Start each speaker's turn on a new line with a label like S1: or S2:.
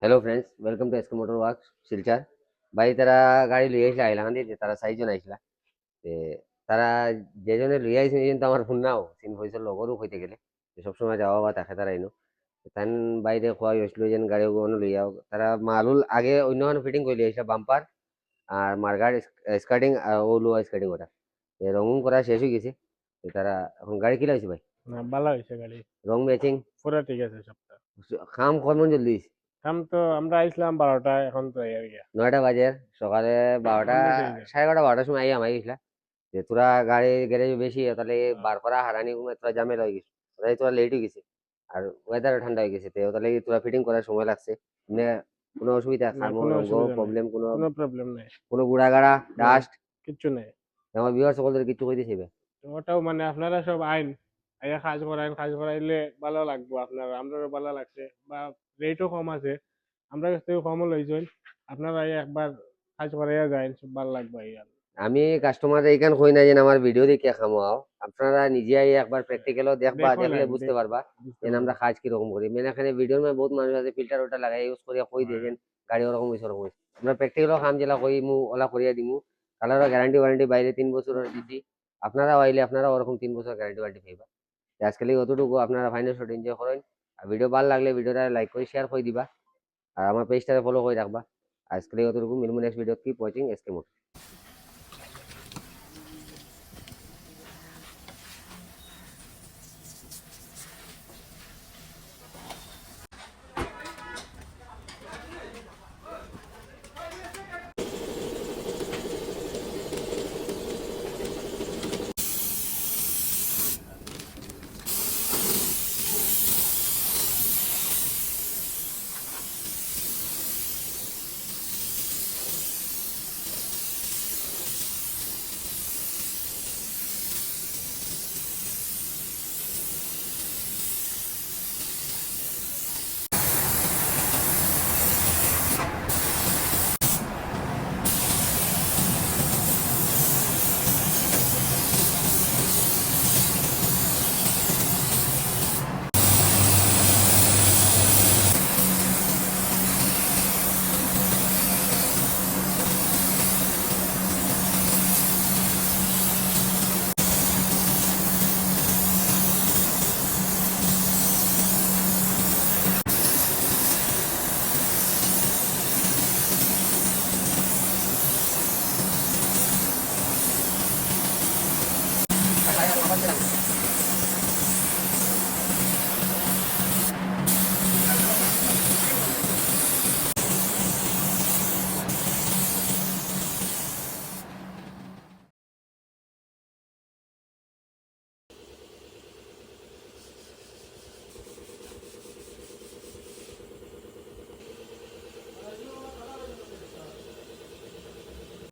S1: Hello friends welcome to SK motor work Silchar ভাই তারা গাড়ি লই আইসলা আইলাখান দিয়ে তারা 4জন আইসলা তে তারা যেজনে লই আইছে এজন তো আমার ফোন নাও চিন পয়সার লগরও হইতে গেলে সবসময় যাওয়া বা তাকে তারা আইনো তান বাইরে খোয়া হয়েছিল যেন গাড়ি ওগুলো লই আও তারা মালুল আগে অন্য ফিটিং করে আইসা বাম্পার আর মার্গার স্কার্টিং ও লো স্কার্টিং ওটা রঙুন করা শেষ হয়ে গেছে তারা এখন গাড়ি কিলা হয়েছে ভাই
S2: না ভালো হয়েছে গাড়ি,
S1: রং ম্যাচিং
S2: পুরা ঠিক আছে সবটা।
S1: খাম কমন জলদি
S2: কাম তো আমরা আইছিলাম 12টায়, এখন তো এই আর কি
S1: 9টা বাজে সকালে 12টা
S2: কমপ্লিট হয়ে যায়।
S1: 11:30 12টার সময় আই আমাই গেছিলা যে তোরা গাড়ি গ্যারেজ বেশি তাহলে
S2: হ্যাঁ,
S1: বার করা হারানি তোরা ঝামেলা হয়ে গেছে তাই তোরা লেট হয়ে গেছে আর ওয়েদার ঠান্ডা হয়ে গেছে তো তাহলে তোরা ফিটিং করার সময় লাগছে মানে কোনো অসুবিধা
S2: না
S1: খামো
S2: কোনো
S1: রঙ্গ
S2: অসুবিধা নাই,
S1: প্রবলেম কোনো
S2: কোনো প্রবলেম নাই।
S1: কোনো গুড়া গাড়া
S2: না,
S1: ডাস্ট
S2: কিচ্ছু নাই।
S1: আমার বিহার সকলদের কিছু কই দিছে
S2: তো ওটাও মানে আপনারা সব আইন আইয়া কাজ করাইলে ভালো লাগবো, আপনারা আমরাও ভালো লাগছে, বা রেটও কম আছে, আমরা কাছ থেকে কমও লইছেন। আপনারা আইয়া একবার কাজ করাইয়া যায়, সব ভালো লাগবে এই আর।
S1: আমি কাস্টমার এইখান কই না যে আমার ভিডিও দেখে খামোয়াও আপনারা নিজে আই একবার প্র্যাকটিক্যালও দেখবা
S2: দেখো
S1: দেখলে
S2: নাই
S1: বুঝতে পারবা
S2: বুঝতে
S1: যে আমরা
S2: পারবো।
S1: কাজ কিরকম করি মানে এখানে ভিডিওর মধ্যে বহুত মানুষ আছে ফিল্টার ওটা লাগাই ইউজ করিয়া কই দিয়ে
S2: হ্যাঁ,
S1: যেন গাড়ি ওরকম হইছে ওরকম হইছে আমরা প্র্যাকটিক্যালও কাম যেলা কই মু ওলা করিয়া দিমু কালারও গ্যারান্টি ওয়ারেন্টি বাইরে 3 বছরের দিছি আপনারা আইলে আপনারা ওরকম 3 বছর গ্যারান্টি ওয়ারেন্টি পাইবা আজকাল অতটুকু আপনারা ফাইনাল শট এনজয় করেন আর ভিডিও ভালো লাগলে ভিডিওটা লাইক করে শেয়ার করে দিবা আর আমার পেজটা ফলো করে রাখবা আজকাল অতটুকু মিলমু next video keep watching SK mode